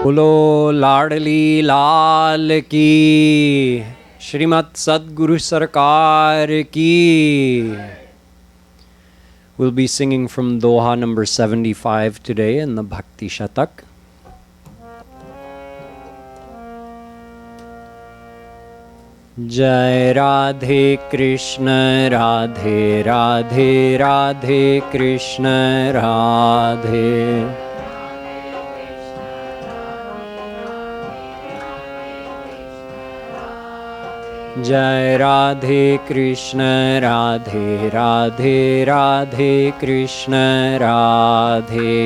बोलो लाडली लाल की, श्रीमद सद्गुरु सरकार की। We'll be singing from Doha number 75 today in the Bhakti Shatak. जय राधे कृष्ण राधे राधे राधे कृष्ण राधे। जय राधे कृष्ण राधे राधे राधे कृष्ण राधे।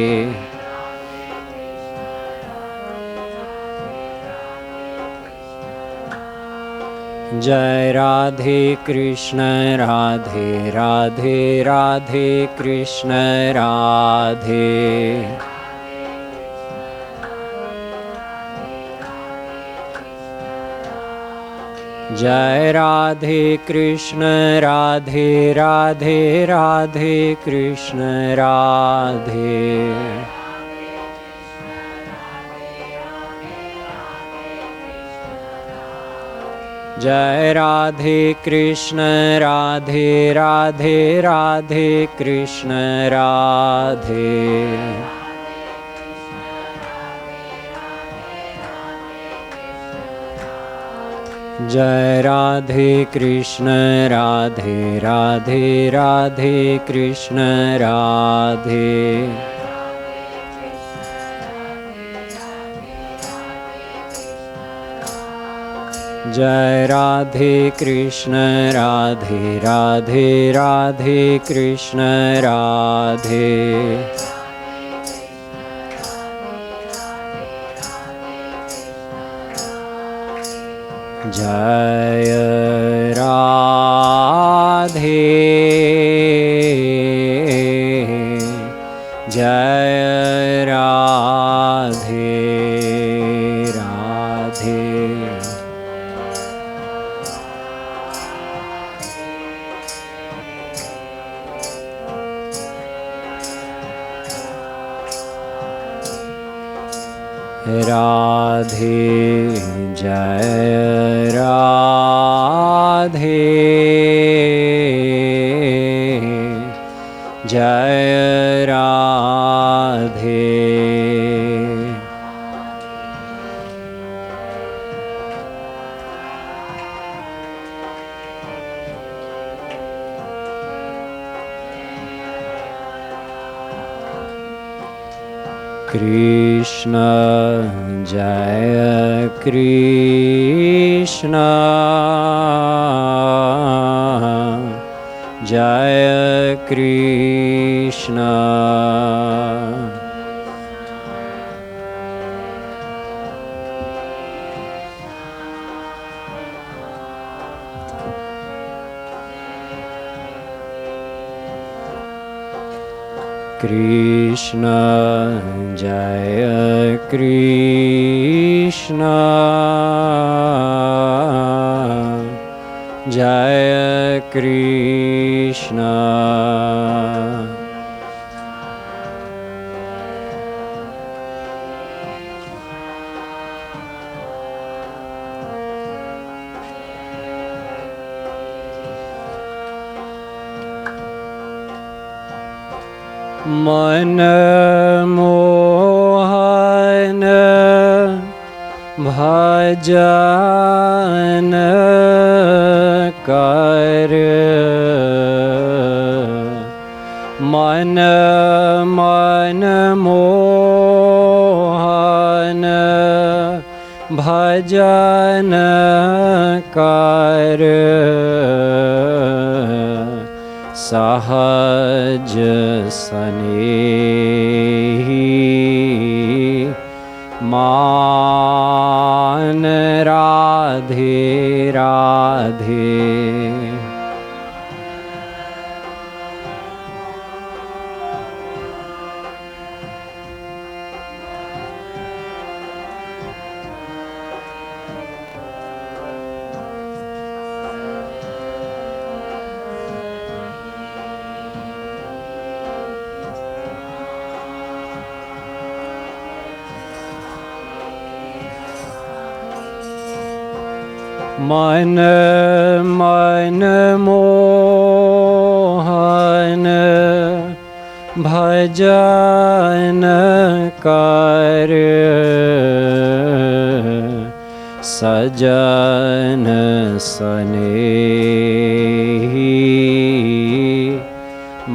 जय राधे कृष्ण राधे राधे राधे कृष्ण राधे। जय राधे कृष्ण राधे राधे राधे कृष्ण राधे। जय राधे कृष्ण राधे राधे राधे कृष्ण राधे। जय राधे कृष्ण राधे राधे राधे कृष्ण राधे। जय राधे कृष्ण राधे राधे राधे कृष्ण राधे। जय राधे जय राधे राधे। राधे जय राधे जय राधे। कृष्ण जय कृष्ण जय कृष्ण। कृष्ण जय कृष्ण जय कृष्ण। मन मोहन भजन कर, मन मन मोहन भजन कर। सहज स्नेही मान राधे राधे। मन मन मोहन भजन कर सजन सनेही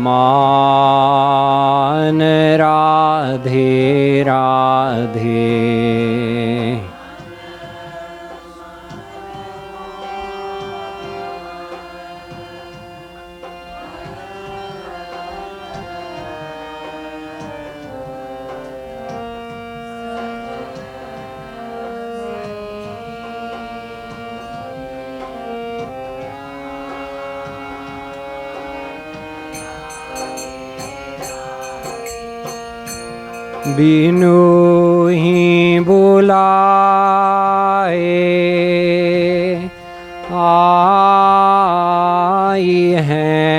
मान राधे राधे। बिनु ही बुलाए आई हैं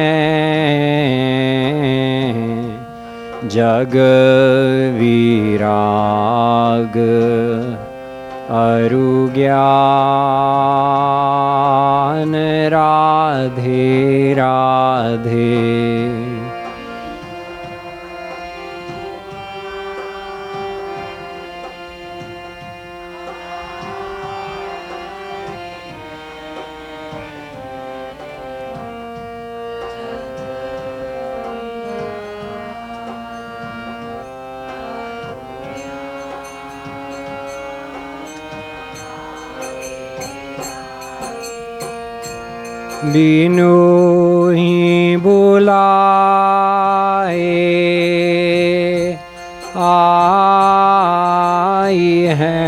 जग विराग अरु ज्ञान राधे राधे। बिनु ही बुलाए आई हैं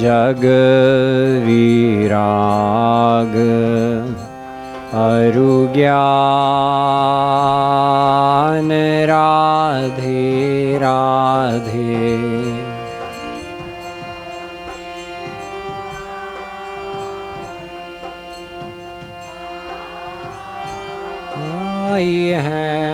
जग विराग अरु ज्ञान राधे राधे। आई हैं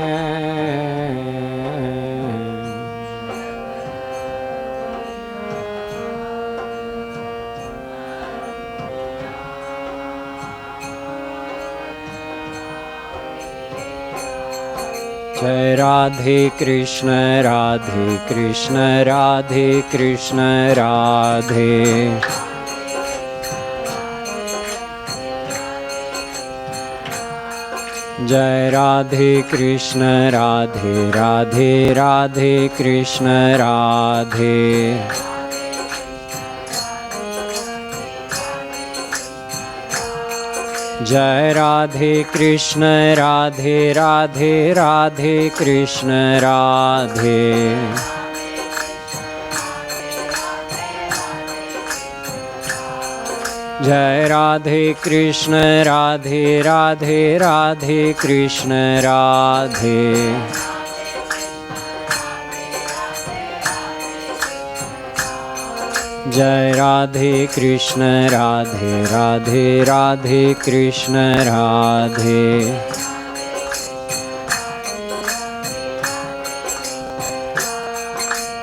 जय राधे कृष्ण राधे कृष्ण राधे कृष्ण राधे। जय राधे कृष्ण राधे राधे राधे कृष्ण राधे। जय राधे कृष्ण राधे राधे राधे कृष्ण राधे। जय राधे कृष्ण राधे राधे राधे कृष्ण राधे। जय राधे कृष्ण राधे राधे राधे कृष्ण राधे।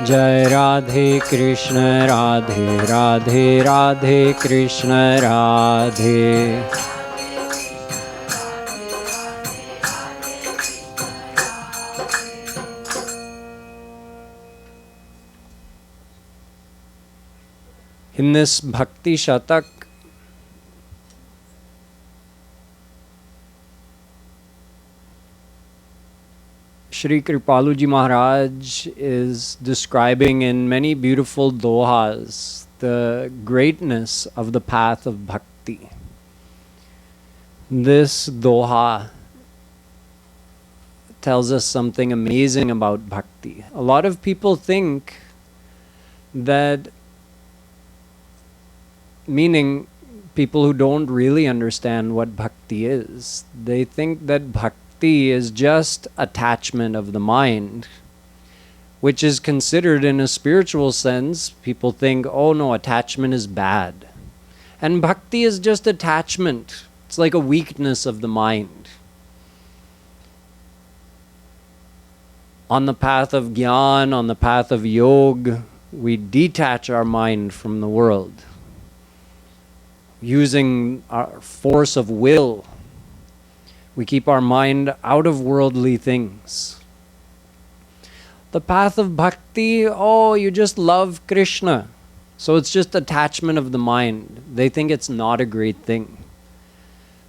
जय Radhe Krishna Radhe Radhe Radhe Krishna Radhe. In this Bhakti Shatak, Shri Kripaluji Maharaj is describing in many beautiful dohas the greatness of the path of bhakti. This doha tells us something amazing about bhakti. A lot of people think that, meaning people who don't really understand what bhakti is, they think that bhakti is just attachment of the mind, which is considered in a spiritual sense. People think, oh no, attachment is bad. And bhakti is just attachment. It's like a weakness of the mind. On the path of Gyan, on the path of Yoga, we detach our mind from the world using our force of will. We keep our mind out of worldly things. The path of bhakti, oh, you just love Krishna. So it's just attachment of the mind. They think it's not a great thing.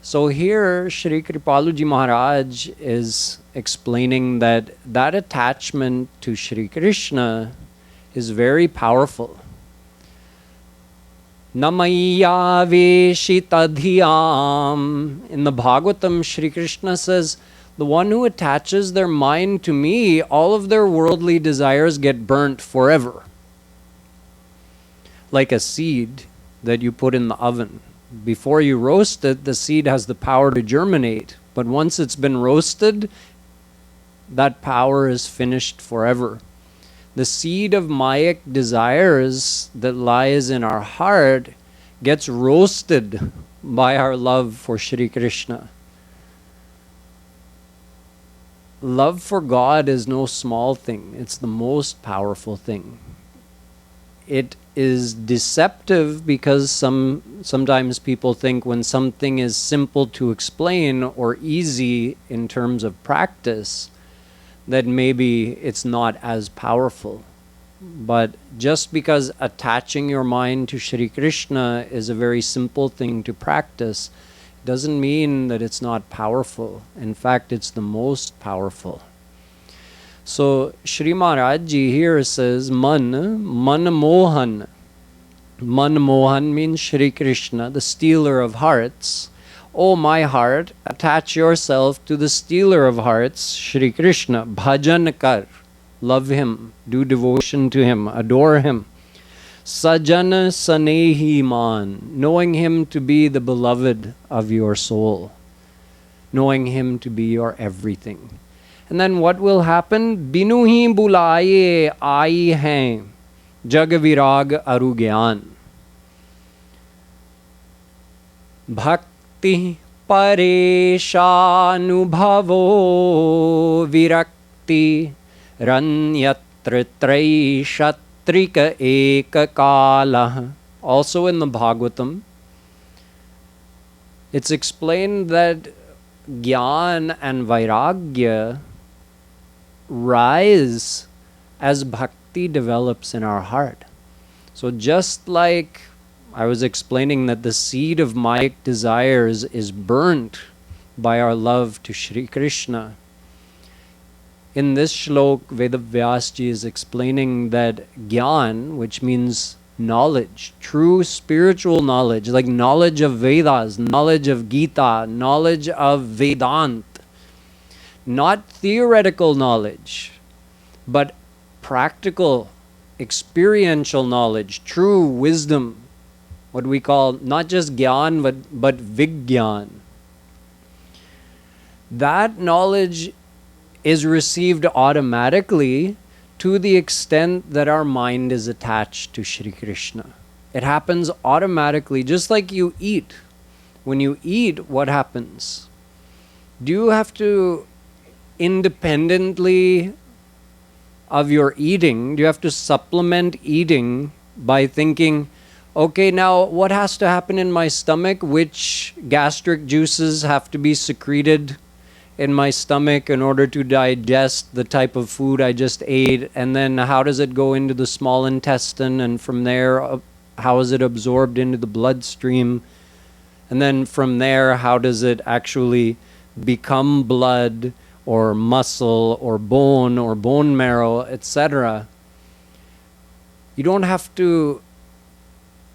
So here, Shri Kripaluji Maharaj is explaining that that attachment to Shri Krishna is very powerful. Namaya veshitadhyam. In the Bhagavatam, Shri Krishna says, the one who attaches their mind to me, all of their worldly desires get burnt forever. Like a seed that you put in the oven. Before you roast it, the seed has the power to germinate. But once it's been roasted, that power is finished forever. The seed of Mayic desires that lies in our heart gets roasted by our love for Shri Krishna. Love for God is no small thing. It's the most powerful thing. It is deceptive because sometimes people think when something is simple to explain or easy in terms of practice, that maybe it's not as powerful. But just because attaching your mind to Shri Krishna is a very simple thing to practice, doesn't mean that it's not powerful. In fact, it's the most powerful. So Shri Maharaj Ji here says, Man Mohan. Man Mohan means Shri Krishna, the stealer of hearts. O my heart, attach yourself to the stealer of hearts, Shri Krishna. Bhajan kar. Love him, do devotion to him, adore him. Sajana sanehi man. Knowing him to be the beloved of your soul. Knowing him to be your everything. And then what will happen? Binu hi bulaye aayi hain, jag virag aru gyan. Bhakti pareshanubhavo virakti ranyatra traishatrika ekakala. Also in the Bhagavatam, it's explained that Gyan and Vairagya rise as bhakti develops in our heart. So just like I was explaining that the seed of Mayic desires is burnt by our love to Shri Krishna, in this shlok, Vedavyasji is explaining that Gyan, which means knowledge, true spiritual knowledge, like knowledge of Vedas, knowledge of Gita, knowledge of Vedant, not theoretical knowledge, but practical, experiential knowledge, true wisdom, what we call not just Gyan, but Vigyan. That knowledge is received automatically to the extent that our mind is attached to Shri Krishna. It happens automatically, just like you eat. When you eat, what happens? Do you have to independently of your eating, do you have to supplement eating by thinking, okay, now what has to happen in my stomach? Which gastric juices have to be secreted in my stomach in order to digest the type of food I just ate? And then how does it go into the small intestine? And from there, how is it absorbed into the bloodstream? And then from there, how does it actually become blood or muscle or bone marrow, etc.? You don't have to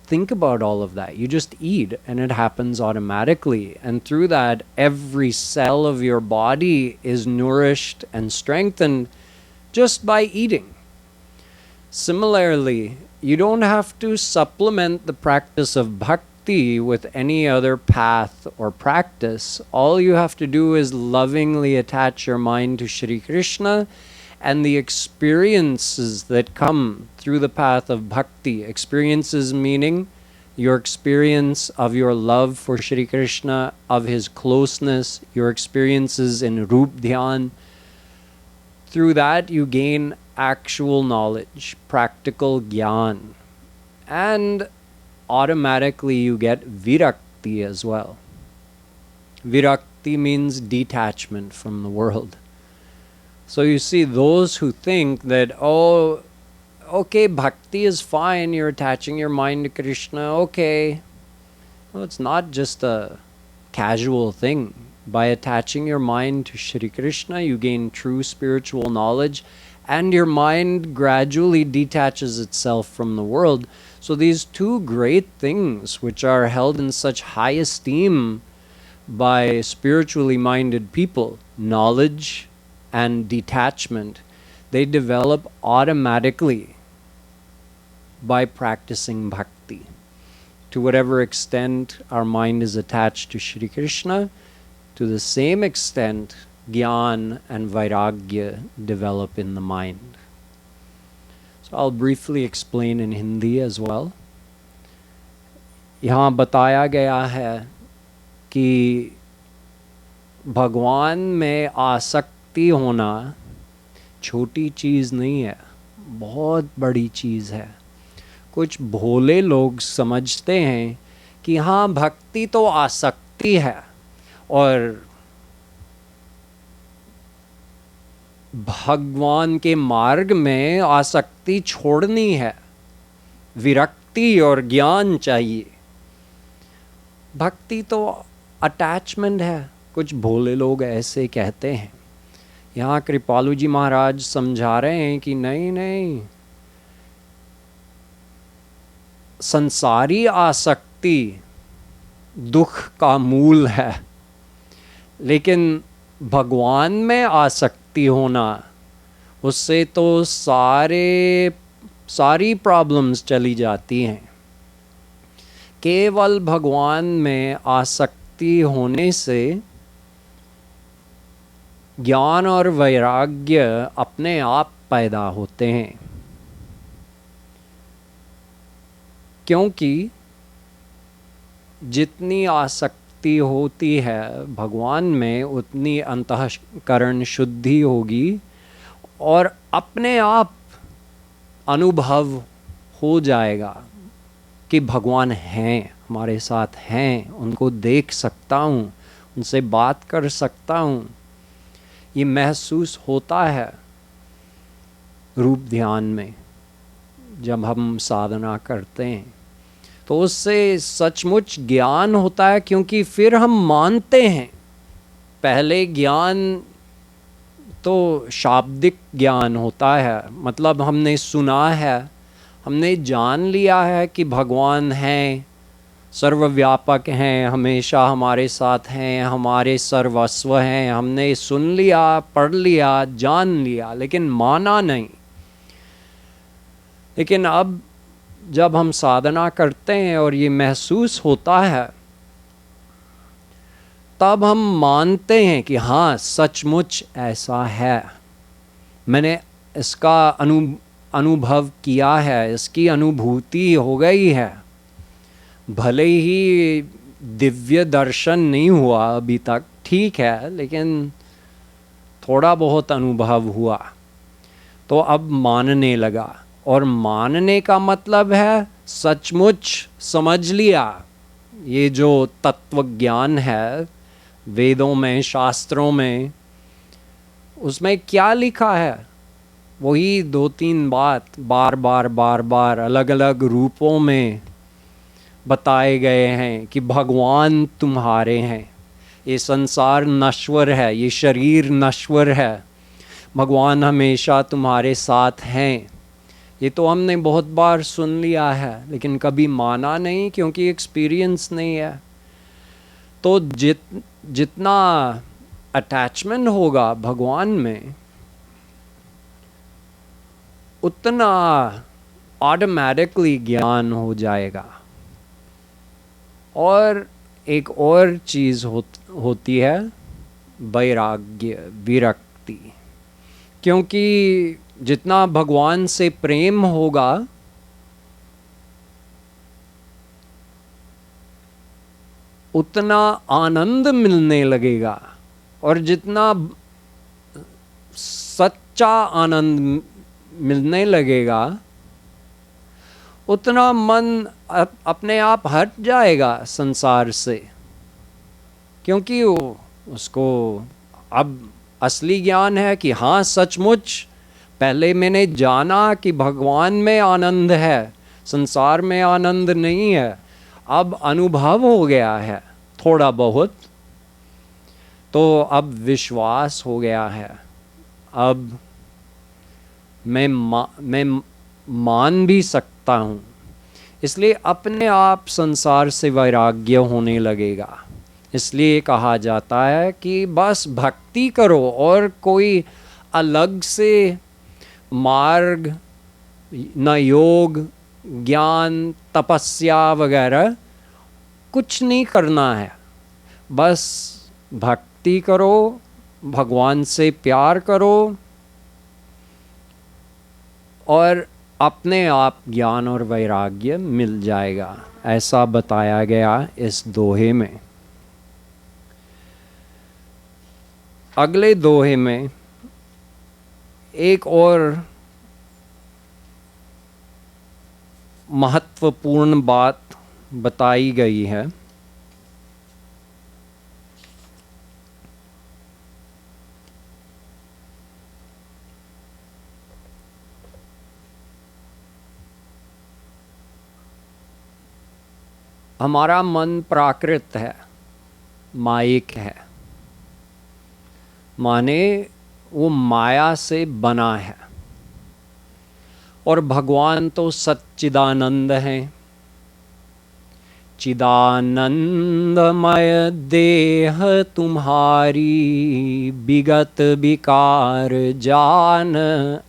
think about all of that. You just eat and it happens automatically. And through that, every cell of your body is nourished and strengthened just by eating. Similarly, you don't have to supplement the practice of bhakti with any other path or practice. All you have to do is lovingly attach your mind to Shri Krishna, and the experiences that come through the path of bhakti, experiences meaning your experience of your love for Shri Krishna, of his closeness, your experiences in Rup Dhyan. Through that you gain actual knowledge, practical gyan, and automatically you get virakti as well. Virakti means detachment from the world. So you see, those who think that, oh, okay, bhakti is fine, you're attaching your mind to Krishna, okay. Well, it's not just a casual thing. By attaching your mind to Shri Krishna, you gain true spiritual knowledge, and your mind gradually detaches itself from the world. So these two great things, which are held in such high esteem by spiritually minded people, knowledge and detachment, they develop automatically by practicing bhakti. To whatever extent our mind is attached to Shri Krishna, to the same extent Gyan and Vairagya develop in the mind. So I'll briefly explain in Hindi as well. यहाँ बताया गया है कि भगवान में आसक्ति होना छोटी चीज़ नहीं है, बहुत बड़ी चीज़ है. कुछ भोले लोग समझते हैं कि हाँ, भक्ति तो आसक्ति है और भगवान के मार्ग में आसक्ति छोड़नी है, विरक्ति और ज्ञान चाहिए. भक्ति तो अटैचमेंट है, कुछ भोले लोग ऐसे कहते हैं. यहाँ कृपालु जी महाराज समझा रहे हैं कि नहीं नहीं, संसारी आसक्ति दुख का मूल है, लेकिन भगवान में आसक्ति होना, उससे तो सारी प्रॉब्लम्स चली जाती हैं. केवल भगवान में आसक्ति होने से ज्ञान और वैराग्य अपने आप पैदा होते हैं. क्योंकि जितनी आसक्ति होती है भगवान में, उतनी अंतःकरण शुद्धि होगी और अपने आप अनुभव हो जाएगा कि भगवान हैं, हमारे साथ हैं, उनको देख सकता हूँ, उनसे बात कर सकता हूँ. ये महसूस होता है रूप ध्यान में जब हम साधना करते हैं, तो उससे सचमुच ज्ञान होता है. क्योंकि फिर हम मानते हैं. पहले ज्ञान तो शाब्दिक ज्ञान होता है, मतलब हमने सुना है, हमने जान लिया है कि भगवान हैं, सर्वव्यापक हैं, हमेशा हमारे साथ हैं, हमारे सर्वस्व हैं. हमने सुन लिया, पढ़ लिया, जान लिया, लेकिन माना नहीं. लेकिन अब जब हम साधना करते हैं और ये महसूस होता है, तब हम मानते हैं कि हाँ, सचमुच ऐसा है, मैंने इसका अनुभव किया है, इसकी अनुभूति हो गई है. भले ही दिव्य दर्शन नहीं हुआ अभी तक, ठीक है, लेकिन थोड़ा बहुत अनुभव हुआ, तो अब मानने लगा. और मानने का मतलब है सचमुच समझ लिया. ये जो तत्व ज्ञान है वेदों में, शास्त्रों में, उसमें क्या लिखा है, वही 2-3 बात बार बार अलग अलग रूपों में बताए गए हैं कि भगवान तुम्हारे हैं, ये संसार नश्वर है, ये शरीर नश्वर है, भगवान हमेशा तुम्हारे साथ हैं. ये तो हमने बहुत बार सुन लिया है, लेकिन कभी माना नहीं, क्योंकि एक्सपीरियंस नहीं है. तो जितना अटैचमेंट होगा भगवान में, उतना ऑटोमेटिकली ज्ञान हो जाएगा. और एक और चीज़ होती है वैराग्य, विरक्ति. क्योंकि जितना भगवान से प्रेम होगा, उतना आनंद मिलने लगेगा. और जितना सच्चा आनंद मिलने लगेगा उतना मन अपने आप हट जाएगा संसार से, क्योंकि उसको अब असली ज्ञान है कि हाँ सचमुच पहले मैंने जाना कि भगवान में आनंद है, संसार में आनंद नहीं है। अब अनुभव हो गया है थोड़ा बहुत, तो अब विश्वास हो गया है। अब मैं मान भी सकता हूँ, इसलिए अपने आप संसार से वैराग्य होने लगेगा। इसलिए कहा जाता है कि बस भक्ति करो और कोई अलग से मार्ग न योग ज्ञान तपस्या वगैरह कुछ नहीं करना है। बस भक्ति करो, भगवान से प्यार करो और अपने आप ज्ञान और वैराग्य मिल जाएगा, ऐसा बताया गया इस दोहे में। अगले दोहे में एक और महत्वपूर्ण बात बताई गई है। हमारा मन प्राकृत है, माइक है, माने वो माया से बना है, और भगवान तो सच्चिदानंद हैं। चिदानंदमय देह तुम्हारी, विगत विकार जान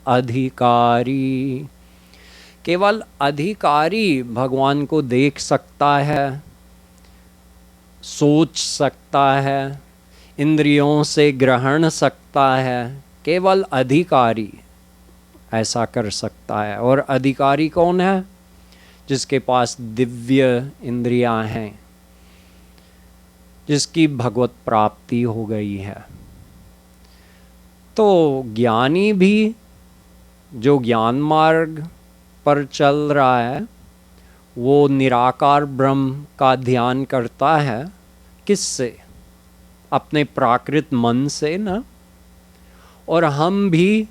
अधिकारी। केवल अधिकारी भगवान को देख सकता है, सोच सकता है, इंद्रियों से ग्रहण सकता है। केवल अधिकारी ऐसा कर सकता है। और अधिकारी कौन है? जिसके पास दिव्य इंद्रियां हैं, जिसकी भगवत प्राप्ति हो गई है। तो ज्ञानी भी जो ज्ञान मार्ग पर चल रहा है, वो निराकार ब्रह्म का ध्यान करता है। किससे? अपने प्राकृत मन से ना। और हम भी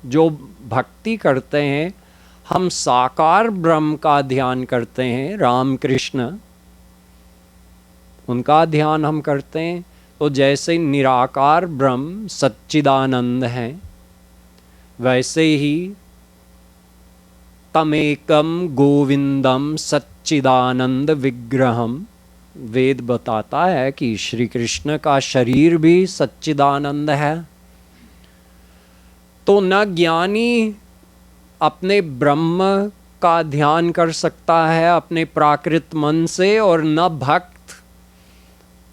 जो भक्ति करते हैं, हम साकार ब्रह्म का ध्यान करते हैं, राम कृष्ण, उनका ध्यान हम करते हैं। तो जैसे निराकार ब्रह्म सच्चिदानंद हैं, वैसे ही तमेकम गोविंदम सच्चिदानंद विग्रहम, वेद बताता है कि श्री कृष्ण का शरीर भी सच्चिदानंद है। तो न ज्ञानी अपने ब्रह्म का ध्यान कर सकता है अपने प्राकृत मन से, और न भक्त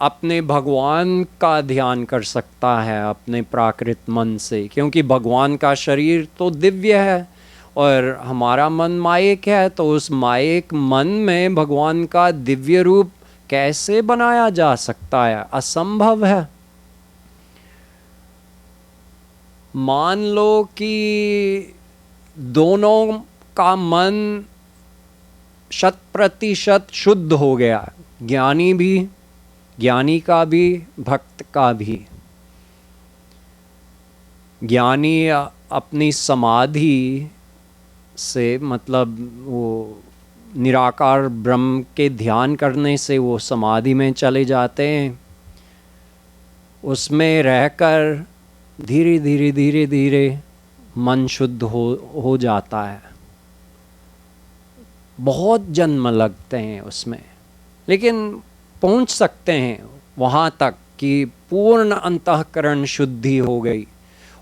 अपने भगवान का ध्यान कर सकता है अपने प्राकृत मन से, क्योंकि भगवान का शरीर तो दिव्य है और हमारा मन मायिक है। तो उस मायिक मन में भगवान का दिव्य रूप कैसे बनाया जा सकता है? असंभव है। मान लो कि दोनों का मन 100% शुद्ध हो गया, ज्ञानी का भी भक्त का भी। ज्ञानी अपनी समाधि से, मतलब वो निराकार ब्रह्म के ध्यान करने से वो समाधि में चले जाते हैं। उसमें रहकर धीरे धीरे धीरे धीरे मन शुद्ध हो जाता है। बहुत जन्म लगते हैं उसमें, लेकिन पहुंच सकते हैं वहाँ तक कि पूर्ण अंतःकरण शुद्धि हो गई।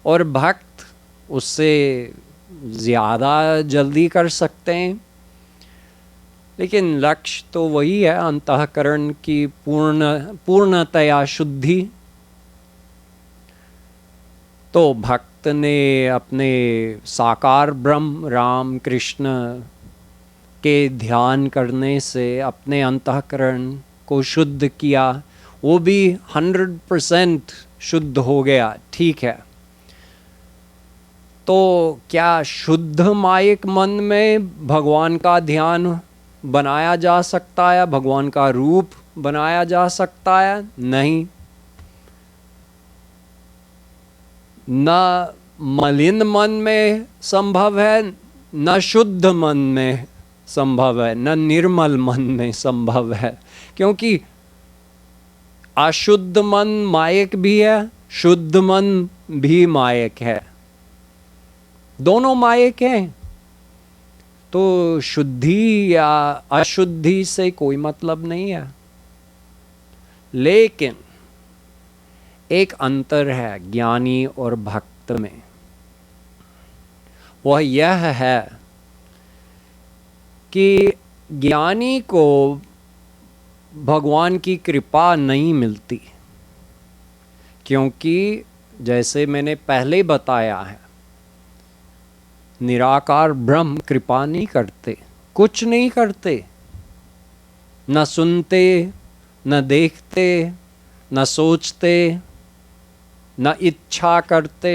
और भक्त उससे ज़्यादा जल्दी कर सकते हैं, लेकिन लक्ष्य तो वही है, अंतःकरण की पूर्णतया शुद्धि। तो भक्त ने अपने साकार ब्रह्म राम कृष्ण के ध्यान करने से अपने अंतःकरण को शुद्ध किया, वो भी 100% शुद्ध हो गया, ठीक है। तो क्या शुद्ध मायिक मन में भगवान का ध्यान बनाया जा सकता है, भगवान का रूप बनाया जा सकता है? नहीं। न मलिन मन में संभव है, न शुद्ध मन में संभव है, न निर्मल मन में संभव है, क्योंकि अशुद्ध मन मायक भी है, शुद्ध मन भी मायक है, दोनों मायक हैं। तो शुद्धि या अशुद्धि से कोई मतलब नहीं है। लेकिन एक अंतर है ज्ञानी और भक्त में, वह यह है कि ज्ञानी को भगवान की कृपा नहीं मिलती, क्योंकि जैसे मैंने पहले बताया है, निराकार ब्रह्म कृपा नहीं करते, कुछ नहीं करते, न सुनते, न देखते, न सोचते, न इच्छा करते,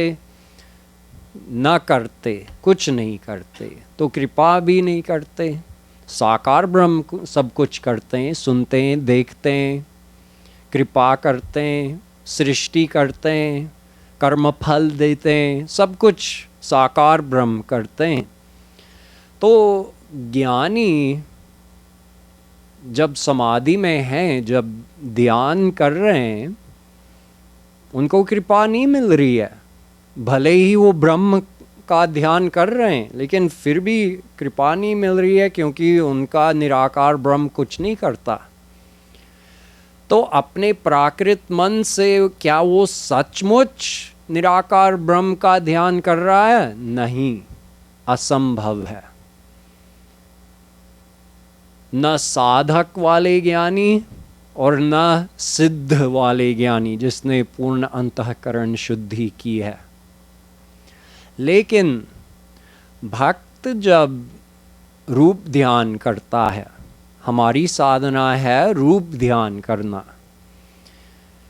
न करते, कुछ नहीं करते, तो कृपा भी नहीं करते। साकार ब्रह्म सब कुछ करते हैं, सुनते हैं, देखते हैं, कृपा करते हैं, सृष्टि करते हैं, कर्म फल देते हैं, सब कुछ साकार ब्रह्म करते हैं। तो ज्ञानी जब समाधि में हैं, जब ध्यान कर रहे हैं, उनको कृपा नहीं मिल रही है, भले ही वो ब्रह्म का ध्यान कर रहे हैं, लेकिन फिर भी कृपा नहीं मिल रही है, क्योंकि उनका निराकार ब्रह्म कुछ नहीं करता। तो अपने प्राकृत मन से क्या वो सचमुच निराकार ब्रह्म का ध्यान कर रहा है? नहीं, असंभव है। न साधक वाले ज्ञानी और न सिद्ध वाले ज्ञानी जिसने पूर्ण अंतःकरण शुद्धि की है। लेकिन भक्त जब रूप ध्यान करता है, हमारी साधना है रूप ध्यान करना,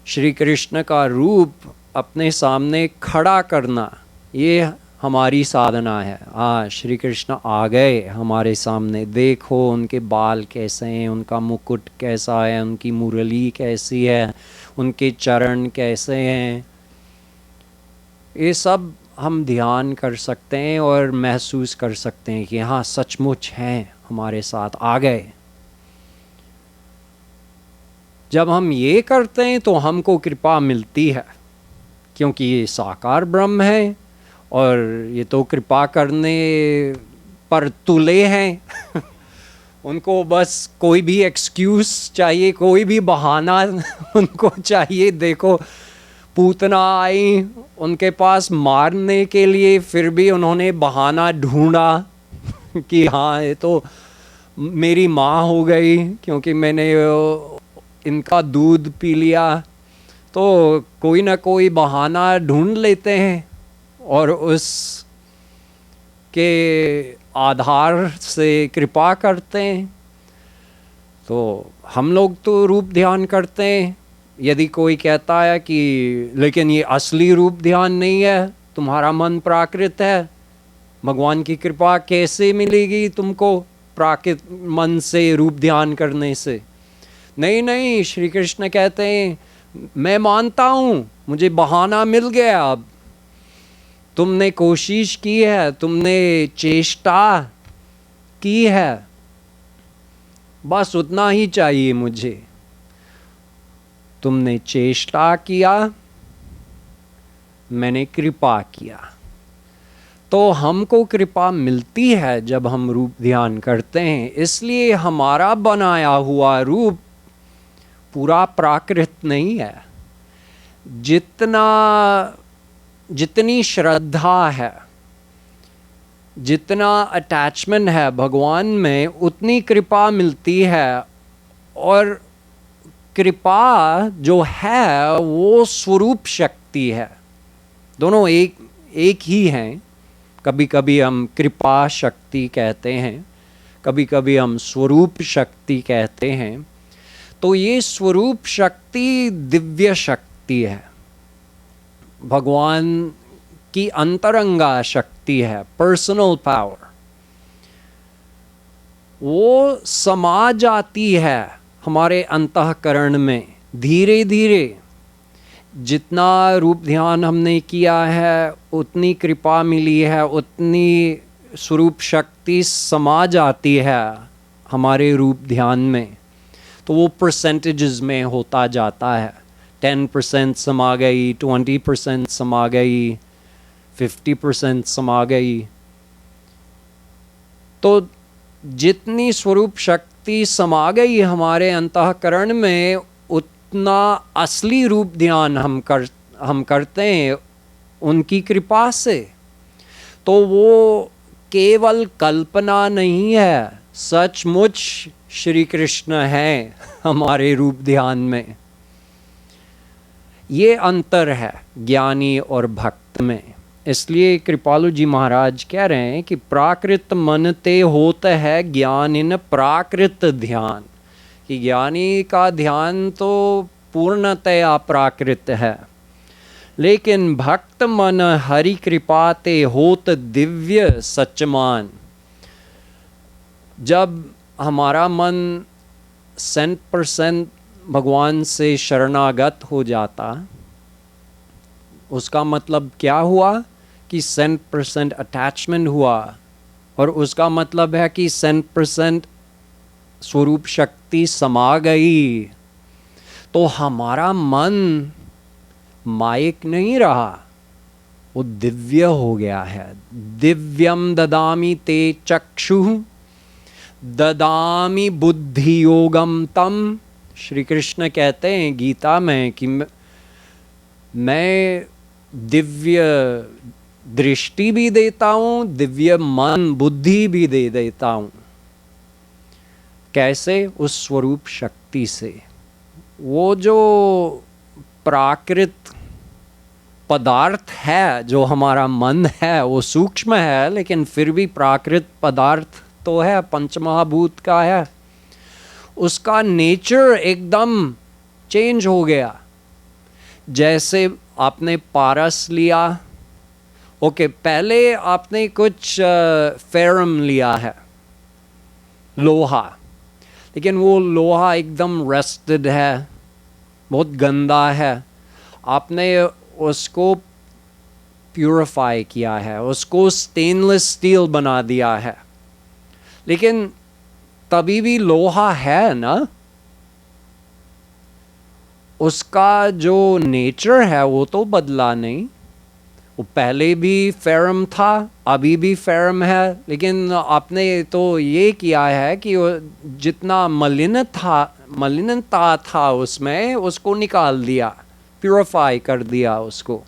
श्री कृष्ण का रूप अपने सामने खड़ा करना, ये हमारी साधना है। श्री कृष्ण आ गए हमारे सामने, देखो उनके बाल कैसे हैं, उनका मुकुट कैसा है, उनकी मुरली कैसी है, उनके चरण कैसे हैं, ये सब हम ध्यान कर सकते हैं और महसूस कर सकते हैं कि हाँ सचमुच हैं, हमारे साथ आ गए। जब हम ये करते हैं तो हमको कृपा मिलती है, क्योंकि ये साकार ब्रह्म है और ये तो कृपा करने पर तुले हैं उनको बस कोई भी एक्सक्यूज चाहिए, कोई भी बहाना उनको चाहिए। देखो पूतना आई उनके पास मारने के लिए, फिर भी उन्होंने बहाना ढूंढा कि हाँ ये तो मेरी माँ हो गई, क्योंकि मैंने इनका दूध पी लिया। तो कोई ना कोई बहाना ढूंढ लेते हैं और उस के आधार से कृपा करते हैं। तो हम लोग तो रूप ध्यान करते हैं। यदि कोई कहता है कि लेकिन ये असली रूप ध्यान नहीं है, तुम्हारा मन प्राकृत है, भगवान की कृपा कैसे मिलेगी तुमको प्राकृत मन से रूप ध्यान करने से? नहीं नहीं, श्री कृष्ण कहते हैं मैं मानता हूँ मुझे बहाना मिल गया, अब तुमने कोशिश की है, तुमने चेष्टा की है, बस उतना ही चाहिए मुझे। तुमने चेष्टा किया, मैंने कृपा किया। तो हमको कृपा मिलती है जब हम रूप ध्यान करते हैं। इसलिए हमारा बनाया हुआ रूप पूरा प्राकृत नहीं है। जितनी श्रद्धा है, जितना अटैचमेंट है भगवान में, उतनी कृपा मिलती है। और कृपा जो है वो स्वरूप शक्ति है, दोनों एक ही हैं। कभी कभी हम कृपा शक्ति कहते हैं, कभी कभी हम स्वरूप शक्ति कहते हैं। तो ये स्वरूप शक्ति दिव्य शक्ति है, भगवान की अंतरंगा शक्ति शक्ति है, पर्सनल पावर, वो समा जाती है हमारे अंतःकरण में धीरे धीरे। जितना रूप ध्यान हमने किया है, उतनी कृपा मिली है, उतनी स्वरूप शक्ति समा जाती है हमारे रूप ध्यान में। तो वो परसेंटेजेस में होता जाता है, 10% समा गई, 20% समा गई, 50% समा गई। तो जितनी स्वरूप शक्ति समा गई हमारे अंतःकरण में, उतना असली रूप ध्यान हम करते हैं उनकी कृपा से। तो वो केवल कल्पना नहीं है, सचमुच श्री कृष्ण हैं हमारे रूप ध्यान में। ये अंतर है ज्ञानी और भक्त में। इसलिए कृपालु जी महाराज कह रहे हैं कि प्राकृत मन ते होत है ज्ञान इन प्राकृत ध्यान, कि ज्ञानी का ध्यान तो पूर्णतया प्राकृत है, लेकिन भक्त मन हरि कृपा ते होत दिव्य सचमान। जब हमारा मन 100% भगवान से शरणागत हो जाता, उसका मतलब क्या हुआ कि 100% अटैचमेंट हुआ, और उसका मतलब है कि 100% स्वरूप शक्ति समा गई। तो हमारा मन माइक नहीं रहा, वो दिव्य हो गया है। दिव्यम ददामि ते चक्षुः ददामि बुद्धि योगम तम। श्री कृष्ण कहते हैं गीता में कि मैं दिव्य दृष्टि भी देता हूँ, दिव्य मन बुद्धि भी दे देता हूँ। कैसे? उस स्वरूप शक्ति से। वो जो प्राकृत पदार्थ है, जो हमारा मन है, वो सूक्ष्म है, लेकिन फिर भी प्राकृत पदार्थ तो है, पंचमहाभूत का है। उसका नेचर एकदम चेंज हो गया। जैसे आपने पारस लिया, ओके, पहले आपने कुछ फेरम लिया है, लोहा, लेकिन वो लोहा एकदम रस्टेड है, बहुत गंदा है। आपने उसको प्यूरिफाई किया है, उसको स्टेनलेस स्टील बना दिया है, लेकिन तभी भी लोहा है ना। उसका जो नेचर है वो तो बदला नहीं। वो पहले भी फेरम था, अभी भी फेरम है, लेकिन आपने तो ये किया है कि जितना मलिनता था उसमें, उसको निकाल दिया, प्यूरिफाई कर दिया उसको।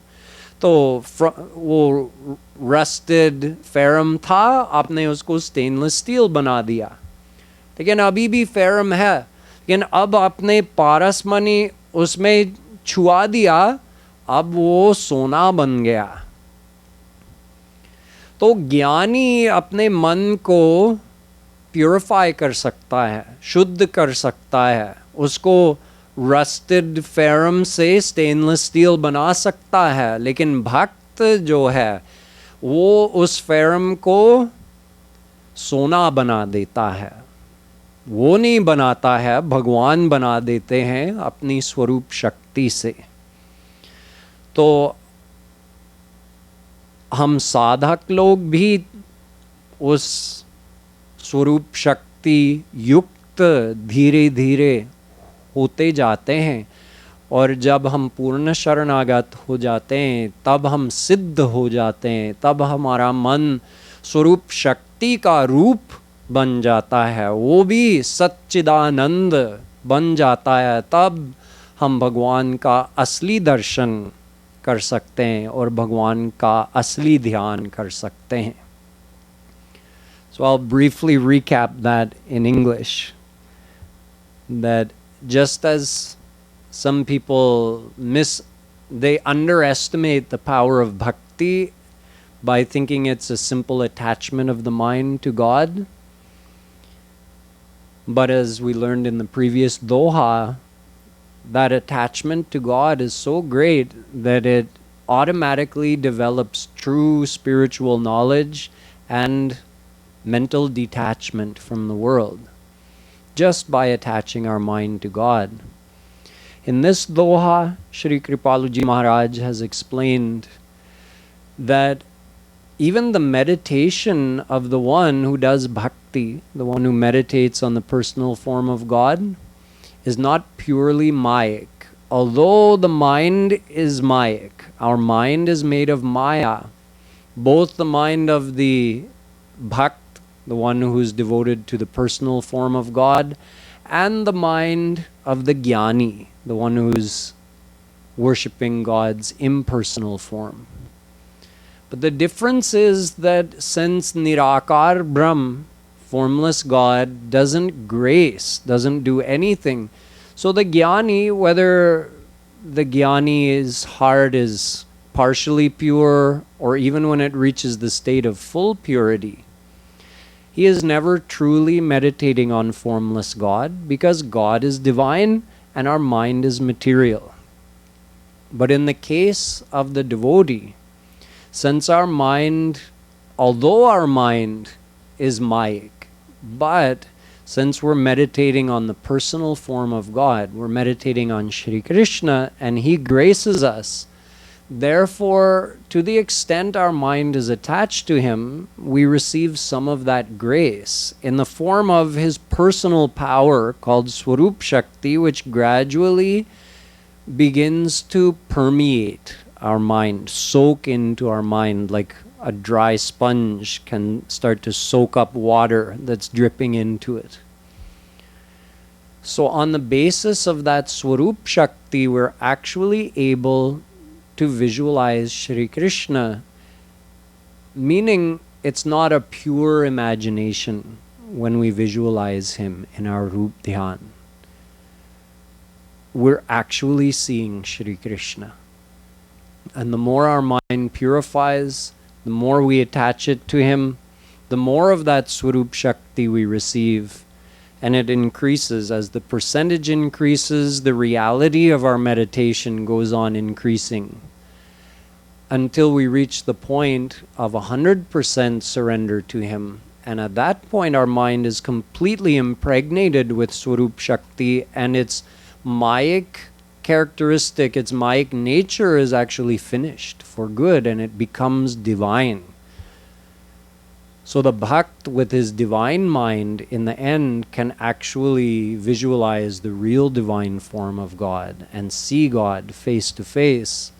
तो वो रस्टेड फेरम था, आपने उसको स्टेनलेस स्टील बना दिया, लेकिन अभी भी फेरम है। लेकिन अब आपने पारस मणि उसमें छुआ दिया, अब वो सोना बन गया। तो ज्ञानी अपने मन को प्यूरिफाई कर सकता है, शुद्ध कर सकता है, उसको रस्टेड फेरम से स्टेनलेस स्टील बना सकता है। लेकिन भक्त जो है वो उस फेरम को सोना बना देता है। वो नहीं बनाता है, भगवान बना देते हैं अपनी स्वरूप शक्ति से। तो हम साधक लोग भी उस स्वरूप शक्ति युक्त धीरे धीरे होते जाते हैं, और जब हम पूर्ण शरणागत हो जाते हैं, तब हम सिद्ध हो जाते हैं, तब हमारा मन स्वरूप शक्ति का रूप बन जाता है, वो भी सच्चिदानंद बन जाता है। तब हम भगवान का असली दर्शन कर सकते हैं और भगवान का असली ध्यान कर सकते हैं। So I'll briefly recap that in English, that just as some people they underestimate the power of bhakti by thinking it's a simple attachment of the mind to God, but as we learned in the previous doha, that attachment to God is so great that it automatically develops true spiritual knowledge and mental detachment from the world, just by attaching our mind to God. In this doha, Shri Kripaluji Maharaj has explained that even the meditation of the one who does bhakti, the one who meditates on the personal form of God, is not purely mayic. Although the mind is mayic, our mind is made of maya, both the mind of the bhakt, the one who is devoted to the personal form of God, and the mind of the jnani, the one who's worshipping God's impersonal form. But the difference is that since Nirakar Brahm, formless God, doesn't grace, doesn't do anything, so the jnani, whether the jnani's heart is partially pure or even when it reaches the state of full purity, he is never truly meditating on formless God, because God is divine and our mind is material. But in the case of the devotee, since our mind, although our mind is mayic, but since we're meditating on the personal form of God, we're meditating on Shri Krishna and He graces us. Therefore, to the extent our mind is attached to Him, we receive some of that grace in the form of His personal power called Swarup Shakti, which gradually begins to permeate our mind, soak into our mind like a dry sponge can start to soak up water that's dripping into it. So on the basis of that Swarup Shakti, we're actually able to visualize Shri Krishna, meaning it's not a pure imagination when we visualize Him in our Rup Dhyan. We're actually seeing Shri Krishna. And the more our mind purifies, the more we attach it to Him, the more of that Swarup Shakti we receive. And it increases. As the percentage increases, the reality of our meditation goes on increasing until we reach the point of 100% surrender to Him. And at that point, our mind is completely impregnated with Swarup Shakti, and its mayic characteristic, its mayic nature is actually finished for good, and it becomes divine. So the bhakt with his divine mind in the end can actually visualize the real divine form of God and see God face to face.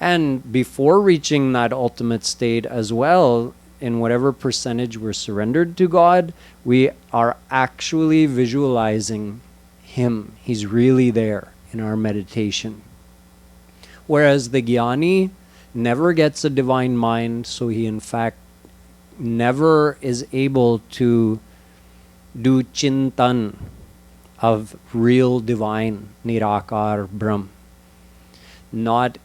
And before reaching that ultimate state as well, in whatever percentage we're surrendered to God, we are actually visualizing Him. He's really there in our meditation. Whereas the jnani never gets a divine mind, so he in fact never is able to do chintan of real divine Nirakar Brahm. Not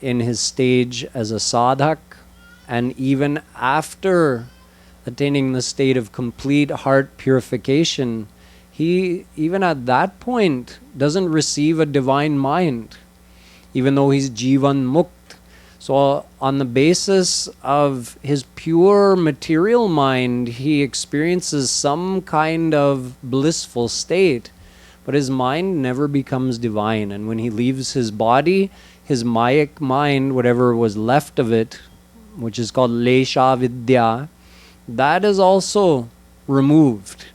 in his stage as a sadhak, and even after attaining the state of complete heart purification, he, even at that point, doesn't receive a divine mind, even though he's Jivan Mukt. So on the basis of his pure material mind, he experiences some kind of blissful state, but his mind never becomes divine. And when he leaves his body, his mayic mind, whatever was left of it, which is called Lesha Vidya, that is also removed.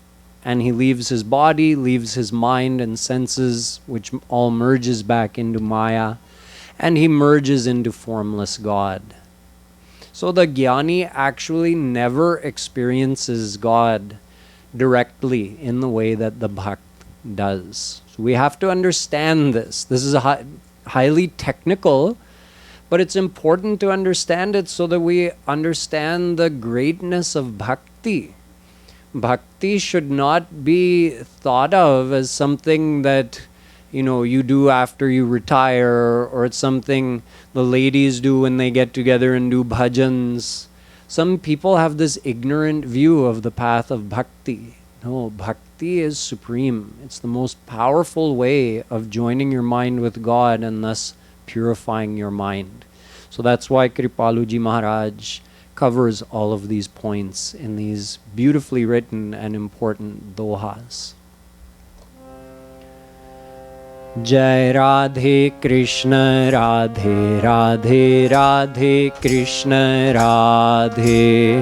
And he leaves his body, leaves his mind and senses, which all merges back into Maya, and he merges into formless God. So the jnani actually never experiences God directly in the way that the bhakt does. So we have to understand this. This is highly technical, but it's important to understand it so that we understand the greatness of bhakti. Bhakti should not be thought of as something that you do after you retire, or it's something the ladies do when they get together and do bhajans. Some people have this ignorant view of the path of bhakti. No, bhakti is supreme. It's the most powerful way of joining your mind with God and thus purifying your mind. So that's why Kripaluji Maharaj covers all of these points in these beautifully written and important dohas. Jai Radhe Krishna Radhe Radhe Radhe Krishna Radhe.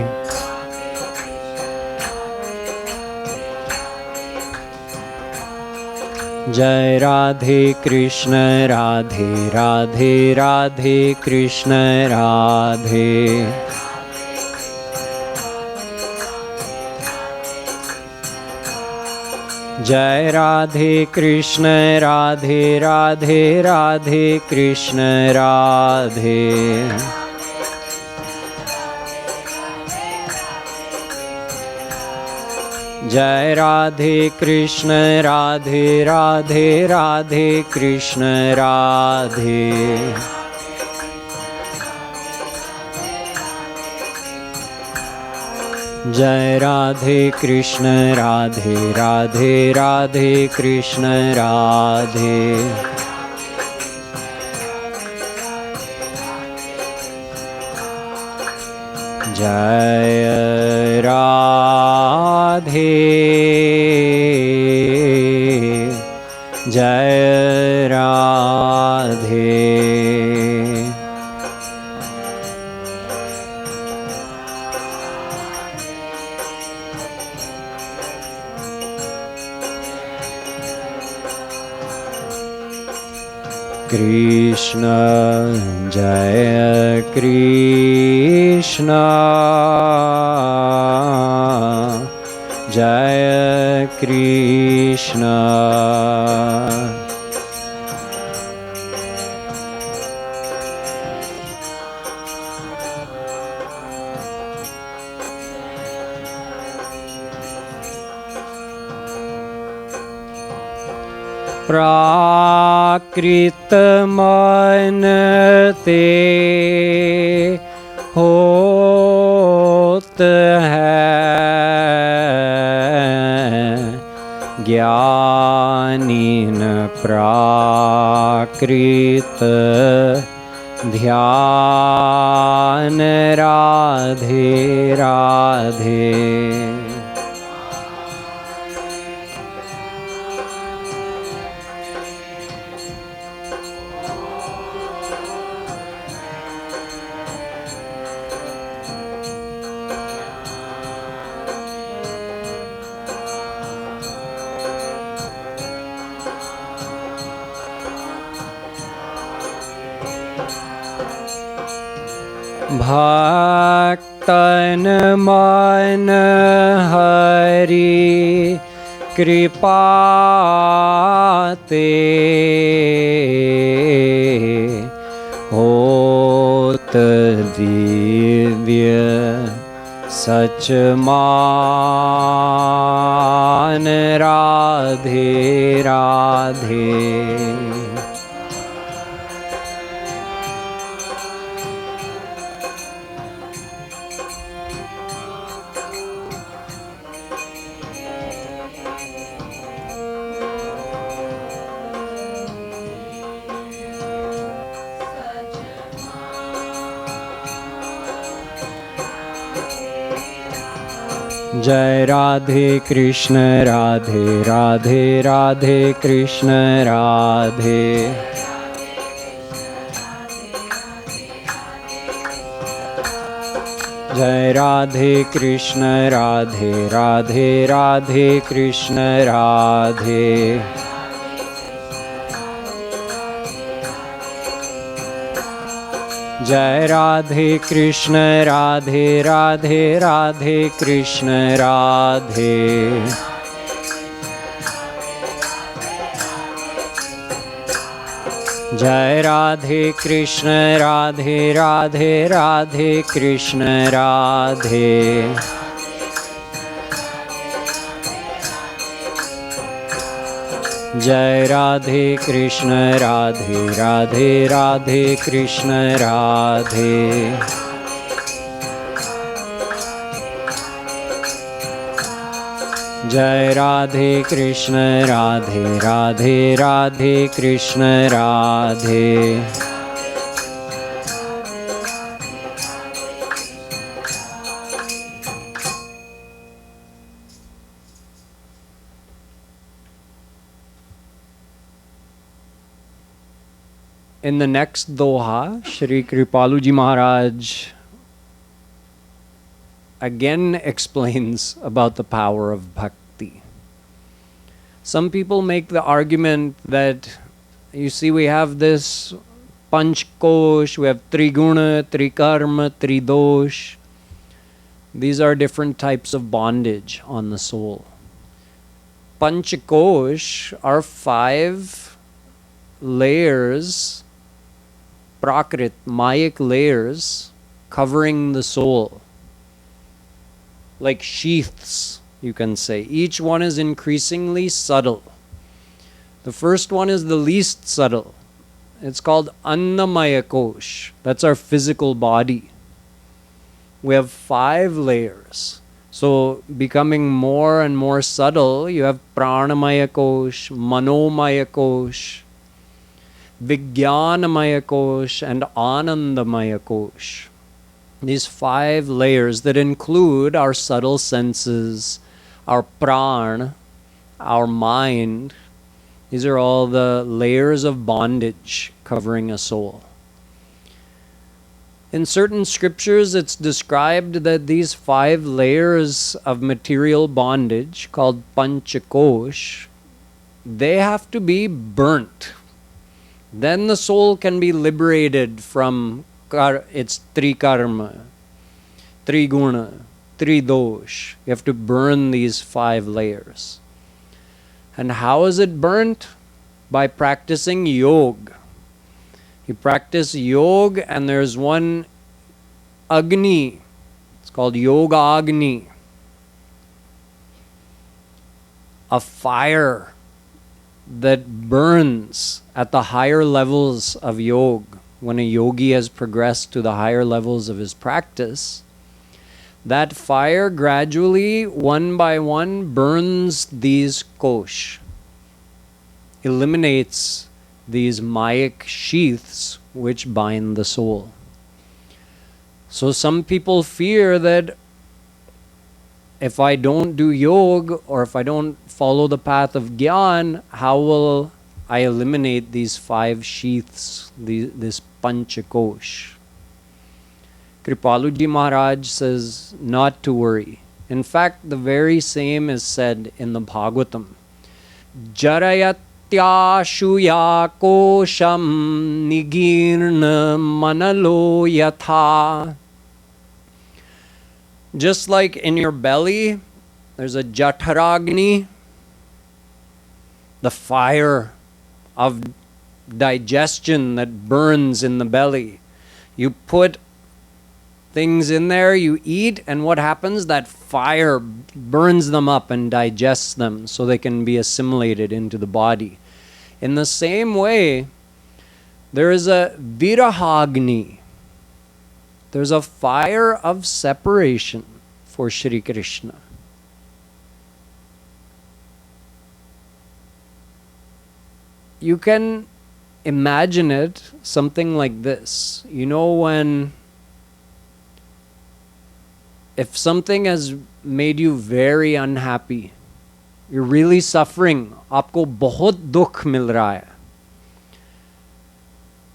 Jai Radhe Krishna Radhe Radhe Radhe Krishna Radhe. Jai Radhe Krishna Radhe Radhe Radhe Krishna Radhe. Jai Radhe Krishna Radhe Radhe Radhe Krishna Radhe. Jai Radhe Krishna Radhe Radhe Radhe Krishna Radhe. Jai Radhe. Jai Radhe. Krishna, Jaya Krishna, Jaya Krishna. प्राकृत मन ते होत है, ज्ञानीन प्राकृत ध्यान राधे राधे। भक्तन मन हरि कृपा ते होत दिव्य सच मान राधे राधे। जय राधे कृष्ण राधे राधे राधे कृष्ण राधे। जय राधे कृष्ण राधे राधे राधे कृष्ण राधे। जय राधे कृष्ण राधे राधे राधे कृष्ण राधे। जय राधे कृष्ण राधे राधे राधे कृष्ण राधे। जय राधे कृष्ण राधे राधे राधे कृष्ण राधे। जय Radhe Krishna Radhe Radhe Radhe Krishna Radhe. In the next doha, Shri Kripaluji Maharaj again explains about the power of bhakti. Some people make the argument that, you see, we have this panchkosh, we have triguna, trikarma, tridosh. These are different types of bondage on the soul. Panchkosh are 5 layers, prakrit, mayic layers, covering the soul. Like sheaths, you can say. Each one is increasingly subtle. The first one is the least subtle. It's called Annamaya Kosh. That's our physical body. We have 5 layers. So becoming more and more subtle, you have Pranamaya Kosh, Manomaya Kosh, Vijnanamaya Kosh, and Anandamaya Kosh. These 5 layers that include our subtle senses, our pran, our mind. These are all the layers of bondage covering a soul. In certain scriptures, it's described that these 5 layers of material bondage, called panchakosh, they have to be burnt. Then the soul can be liberated from its trikarma, triguna, tridosh. You have to burn these 5 layers. And how is it burnt? By practicing yoga. You practice yoga, and there's one agni. It's called yoga agni. A fire that burns at the higher levels of yoga. When a yogi has progressed to the higher levels of his practice, that fire gradually, one by one, burns these kosh, eliminates these mayic sheaths which bind the soul. So some people fear that if I don't do yoga, or if I don't follow the path of Gyan, how will I eliminate these 5 sheaths, this panchakosh? Kripaluji Maharaj says not to worry. In fact, the very same is said in the Bhagavatam. Jarayatya shuya kosham nigirna manalo yatha. Just like in your belly, there's a jataragni, the fire of digestion that burns in the belly. You put things in there, you eat, and what happens? That fire burns them up and digests them so they can be assimilated into the body. In the same way, there is a virahagni. There's a fire of separation for Shri Krishna. You can imagine it something like this. You know, when if something has made you very unhappy, you're really suffering, आपको बहुत दुख मिल रहा है,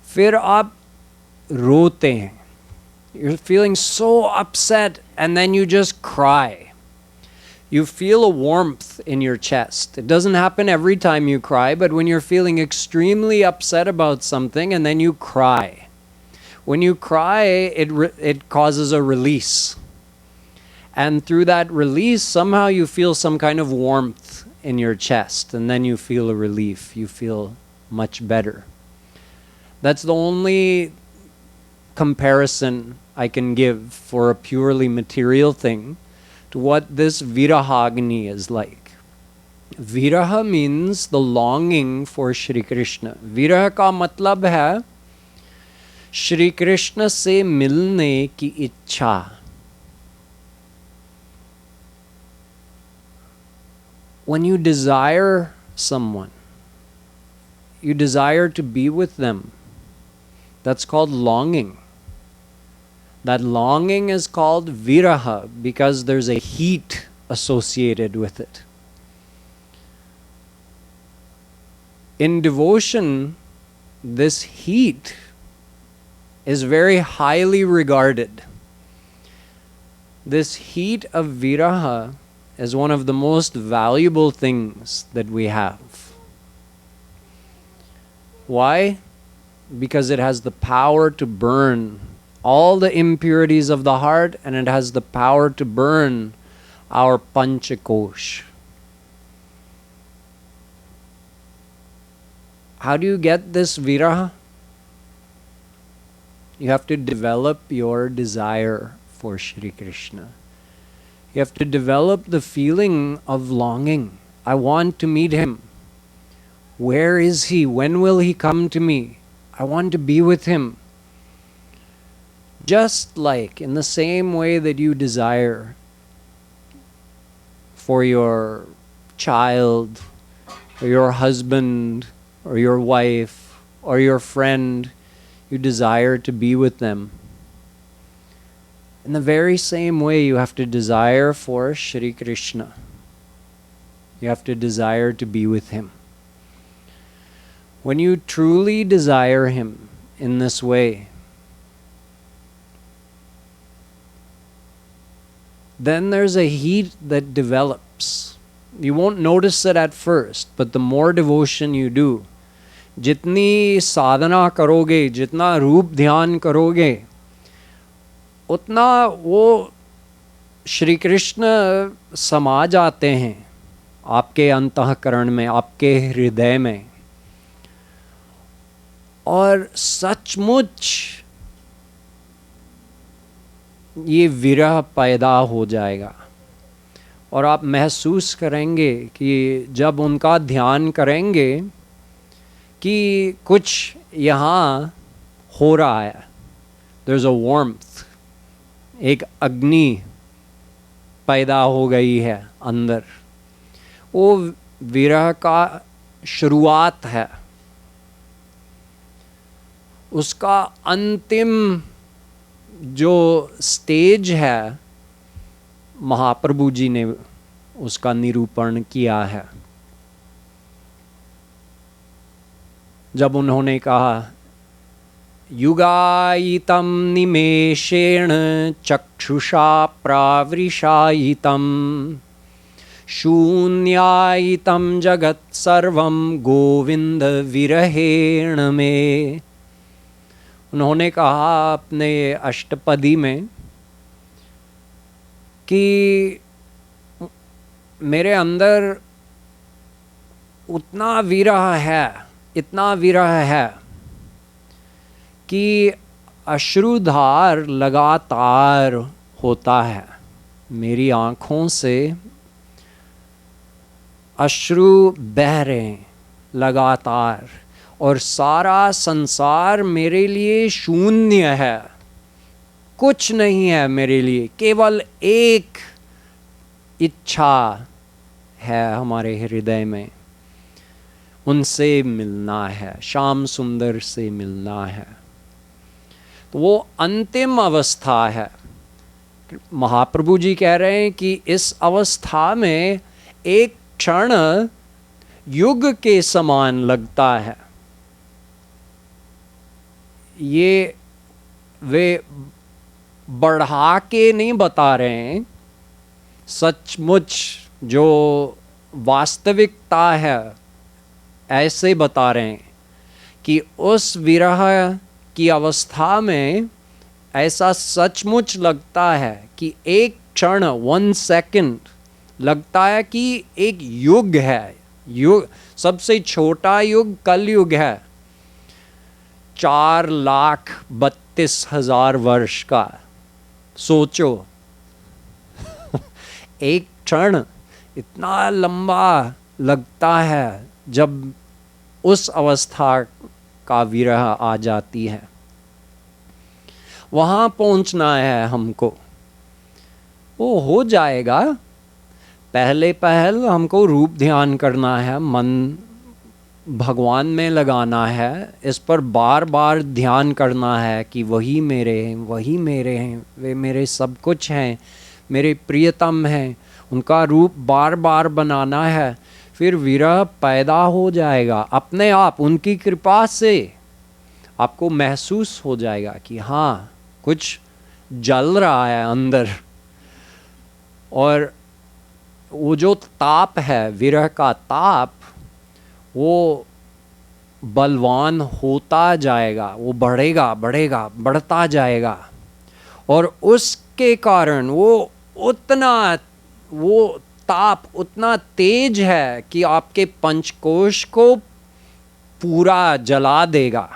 फिर आप रोते हैं. You're feeling so upset, and then you just cry. You feel a warmth in your chest. It doesn't happen every time you cry, but when you're feeling extremely upset about something and then you cry. When you cry, it causes a release. And through that release, somehow you feel some kind of warmth in your chest, and then you feel a relief. You feel much better. That's the only comparison I can give for a purely material thing to what this virahagni is like. Viraha means the longing for Shri Krishna. Viraha ka matlab hai Shri Krishna se milne ki ichha. When you desire someone, you desire to be with them. That's called longing. That longing is called viraha because there's a heat associated with it. In devotion, this heat is very highly regarded. This heat of viraha is one of the most valuable things that we have. Why? Because it has the power to burn all the impurities of the heart, and it has the power to burn our panchakosh. How do you get this viraha? You have to develop your desire for Shri Krishna. You have to develop the feeling of longing. I want to meet him. Where is he? When will he come to me? I want to be with him. Just like in the same way that you desire for your child, or your husband, or your wife, or your friend, you desire to be with them. In the very same way, you have to desire for Shri Krishna. You have to desire to be with him. When you truly desire him in this way, then there's a heat that develops. You won't notice it at first, but the more devotion you do, जितनी साधना करोगे, जितना रूप ध्यान करोगे, उतना वो श्री कृष्ण समा जाते हैं आपके अंतःकरण में, आपके हृदय में, और सचमुच ये विरह पैदा हो जाएगा। और आप महसूस करेंगे कि जब उनका ध्यान करेंगे कि कुछ यहाँ हो रहा है, there's a warmth, एक अग्नि पैदा हो गई है अंदर, वो विरह का शुरुआत है। उसका अंतिम जो स्टेज है, महाप्रभु जी ने उसका निरूपण किया है, जब उन्होंने कहा युगायितं निमेषेण चक्षुषा प्रावृषायितं शून्यायितं जगत् सर्वं गोविंद विरहेण में। उन्होंने कहा अपने अष्टपदी में कि मेरे अंदर उतना विरह है, इतना विरह है कि अश्रुधार लगातार होता है। मेरी आँखों से अश्रु बह रहे हैं लगातार, और सारा संसार मेरे लिए शून्य है, कुछ नहीं है मेरे लिए, केवल एक इच्छा है हमारे हृदय में, उनसे मिलना है, श्याम सुंदर से मिलना है। तो वो अंतिम अवस्था है। महाप्रभु जी कह रहे हैं कि इस अवस्था में एक क्षण युग के समान लगता है। ये वे बढ़ा के नहीं बता रहे हैं, सचमुच जो वास्तविकता है ऐसे बता रहे हैं कि उस विरह की अवस्था में ऐसा सचमुच लगता है कि एक क्षण, 1 सेकंड लगता है कि एक युग है। युग, सबसे छोटा युग कलयुग है, 4,32,000 वर्ष का। सोचो एक क्षण इतना लंबा लगता है जब उस अवस्था का विरह आ जाती है। वहाँ पहुँचना है हमको, वो हो जाएगा। पहले हमको रूप ध्यान करना है, मन भगवान में लगाना है, इस पर बार बार ध्यान करना है कि वही मेरे हैं, वही मेरे हैं, वे मेरे सब कुछ हैं, मेरे प्रियतम हैं, उनका रूप बार बार बनाना है। फिर विरह पैदा हो जाएगा अपने आप, उनकी कृपा से। आपको महसूस हो जाएगा कि हाँ कुछ जल रहा है अंदर, और वो जो ताप है, विरह का ताप, वो बलवान होता जाएगा, वो बढ़ेगा बढ़ेगा बढ़ता जाएगा, और उसके कारण वो ताप उतना तेज है कि आपके पंचकोश को पूरा जला देगा।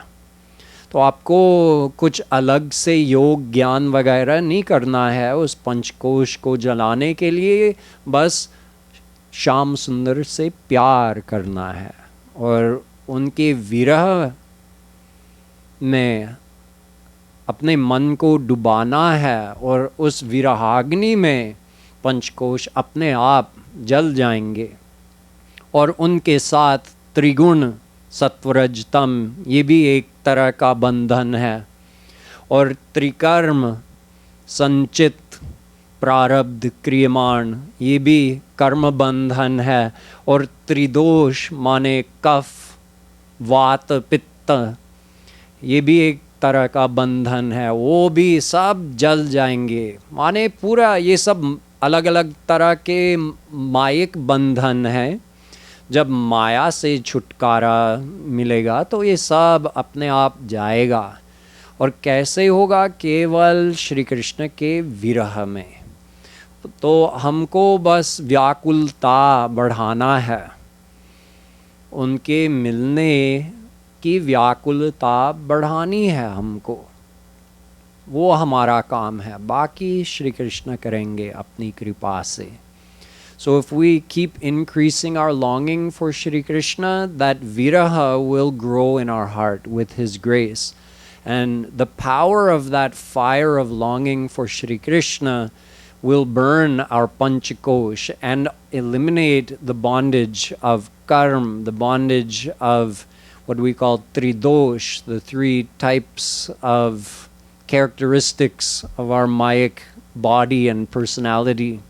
तो आपको कुछ अलग से योग ज्ञान वगैरह नहीं करना है उस पंचकोश को जलाने के लिए, बस श्याम सुंदर से प्यार करना है और उनके विरह में अपने मन को डुबाना है, और उस विरहाग्नि में पंचकोश अपने आप जल जाएंगे। और उनके साथ त्रिगुण सत्वरज तम, ये भी एक तरह का बंधन है, और त्रिकर्म संचित प्रारब्ध क्रियमाण, ये भी कर्म बंधन है, और त्रिदोष माने कफ वात पित्त, ये भी एक तरह का बंधन है, वो भी सब जल जाएंगे। माने पूरा ये सब अलग अलग तरह के मायिक बंधन है। जब माया से छुटकारा मिलेगा तो ये सब अपने आप जाएगा। और कैसे होगा? केवल श्री कृष्ण के विरह में। तो हमको बस व्याकुलता बढ़ाना है, उनके मिलने की व्याकुलता बढ़ानी है हमको, वो हमारा काम है, बाकी श्री कृष्ण करेंगे अपनी कृपा से। So if we keep increasing our longing for Shri Krishna, that viraha will grow in our heart with His grace. And the power of that fire of longing for Shri Krishna will burn our panchakosh and eliminate the bondage of karma, the bondage of what we call tridosh, the three types of characteristics of our mayic body and personality.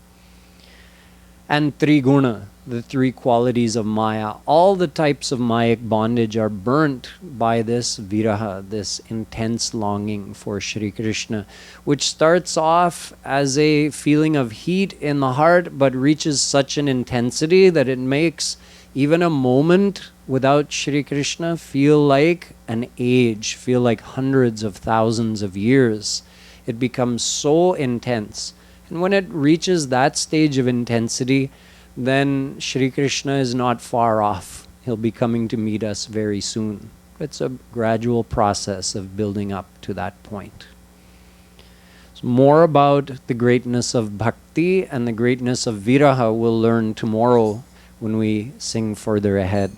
And triguna, the three qualities of Maya. All the types of Mayic bondage are burnt by this viraha, this intense longing for Shri Krishna, which starts off as a feeling of heat in the heart, but reaches such an intensity that it makes even a moment without Shri Krishna feel like an age, feel like hundreds of thousands of years. It becomes so intense. And when it reaches that stage of intensity, then Shri Krishna is not far off. He'll be coming to meet us very soon. It's a gradual process of building up to that point. So more about the greatness of bhakti and the greatness of viraha we'll learn tomorrow when we sing further ahead.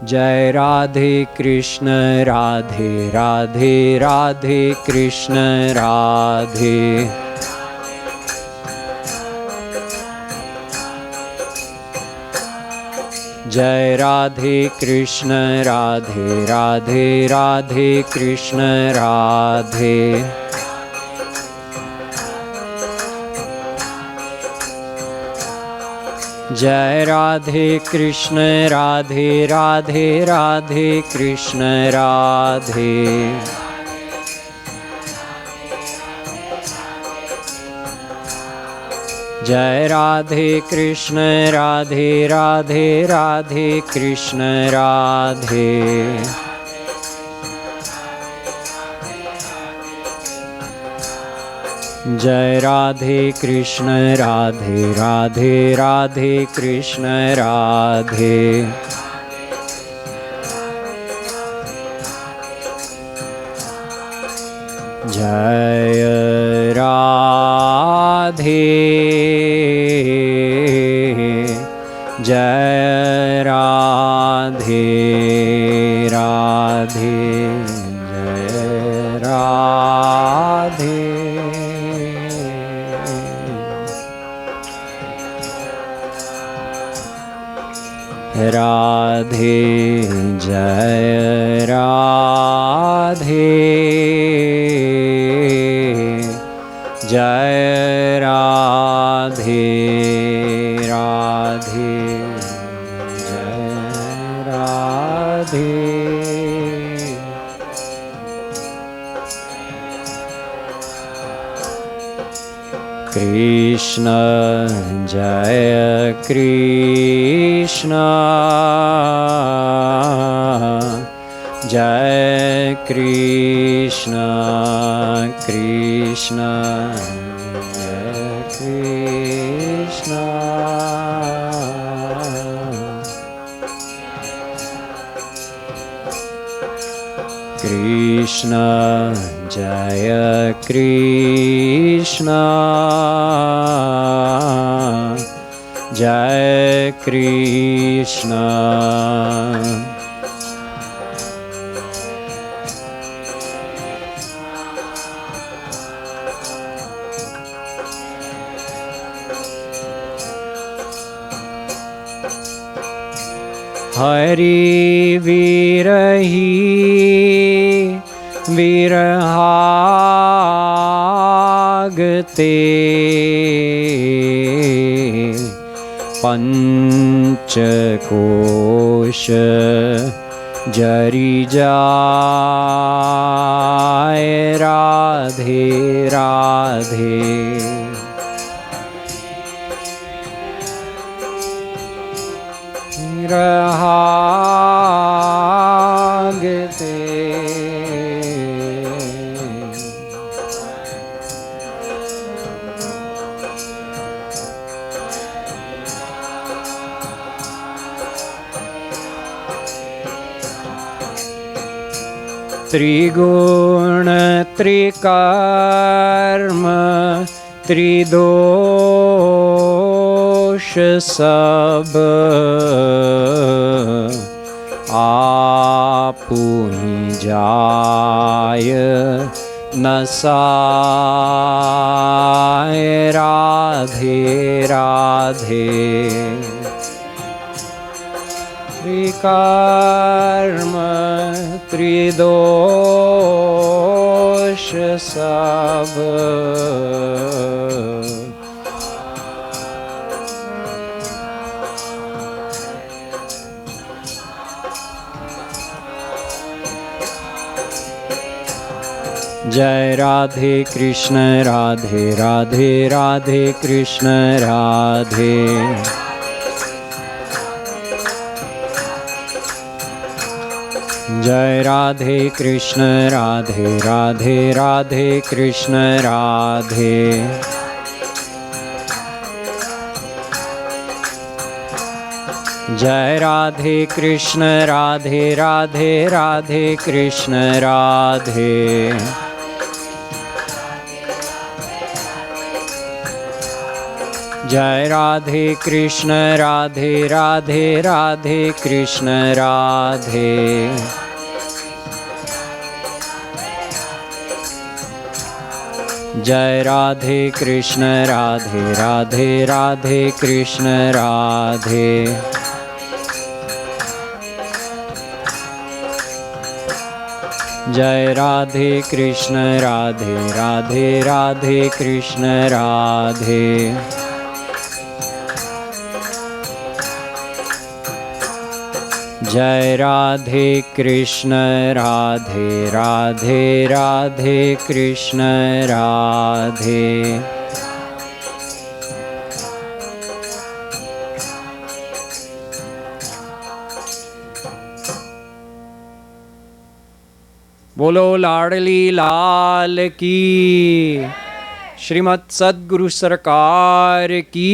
Jai Radhe Krishna Radhe Radhe Radhe Krishna Radhe. Jai Radhe Krishna Radhe Radhe Radhe Krishna Radhe. Jai Radhe Krishna Radhe Radhe Radhe Krishna Radhe. Jai Radhe Krishna Radhe Radhe Radhe Krishna Radhe. Jai Radhe Krishna Radhe Radhe Radhe Krishna Radhe. Jai Radhe, Jai Radhe, Radhe, Jai Radhe. Radhe, Jai Radhe, Jai Radhe, Radhe, Jai Radhe. Krishna Jaya Krishna Jai Krishna Krishna Jai Krishna Krishna Jaya Krishna Jai Krishna Hari Virahi Virahagate Panchakosha Jari Jai Radhe Radhe Virahagate त्रिगुण त्रिकर्म त्रिदोष सब आपुनि जाय नसाय राधे राधे त्रिकर्म त्रिदोष सब जय राधे कृष्ण राधे राधे राधे कृष्ण राधे जय राधे कृष्ण राधे राधे राधे कृष्ण राधे जय राधे कृष्ण राधे राधे राधे कृष्ण राधे जय राधे कृष्ण राधे राधे राधे कृष्ण राधे जय राधे कृष्ण राधे राधे राधे कृष्ण राधे जय राधे कृष्ण राधे राधे राधे कृष्ण राधे जय राधे कृष्ण राधे राधे राधे कृष्ण राधे बोलो लाडली लाल की श्रीमद् सद्गुरु सरकार की।